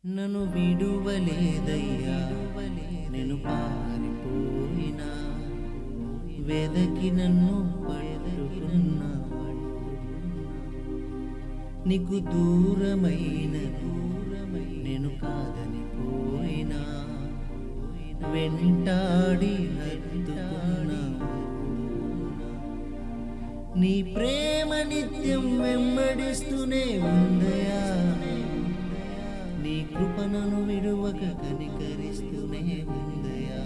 నన్ను విడువలేదయ్యా, నేను పారిపోయినా వెదకి నన్ను పట్టుకున్నా. నీకు దూరమైన నేను కాదని పోయినా వెంటాడి హత్తుకున్నా. నీ ప్రేమ నిత్యం వెంబడిస్తూనే ఉందయా, నీ కృపణను విడువక కనికరిస్తూనే ఉందయా.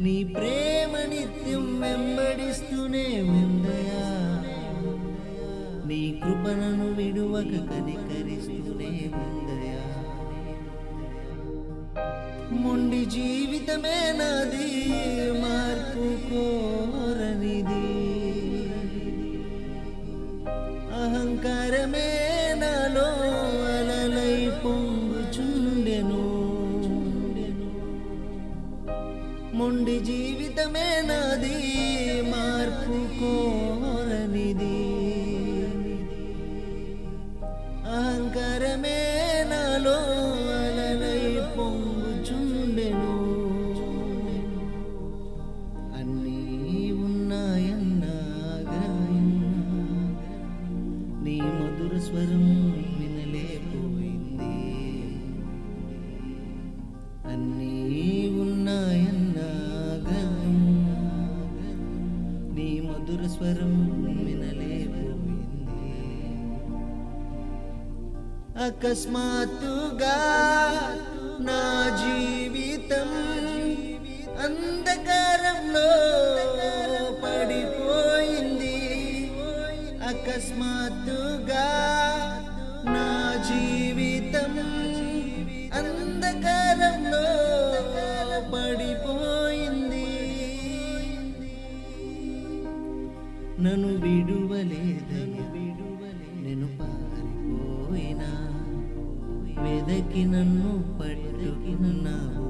నీ ప్రేమ నిత్యం వెంబడిస్తూనే ఉందయా, నీ కృపణను విడువక కనికరిస్తూనే ఉందయా. మొండి జీవితమే నాది, మార్పు కోరనిది. అహంకారమే నాలో అలలై పొంగుచుండెను. మొండి జీవితమే నాది, మార్పు కోరనిది. అహంకారమే నాలో అలలై పొంగుచుండెను. అన్నీ ఉన్నాయన్నాగా నీ మధుర స్వరం వినలేకపోయింది. అన్నీ ఉన్నాయన్నాగా నీ మధుర స్వరం వినలేకపోయింది. అకస్మాత్తుగా నా జీవితం అంధకారంలో పడిపోయింది. అకస్మాత్తుగా నా జీవితం అంధకారంలో పడిపోయింది. నన్ను విడువలేదని నేను పారిపోయినా వెదకి నన్ను పట్టుకున్నావు.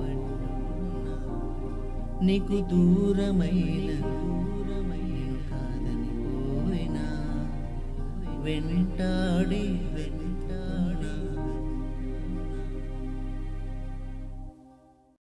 నీకు దూరమైన నేను కాదని పోయినా వెంటాడి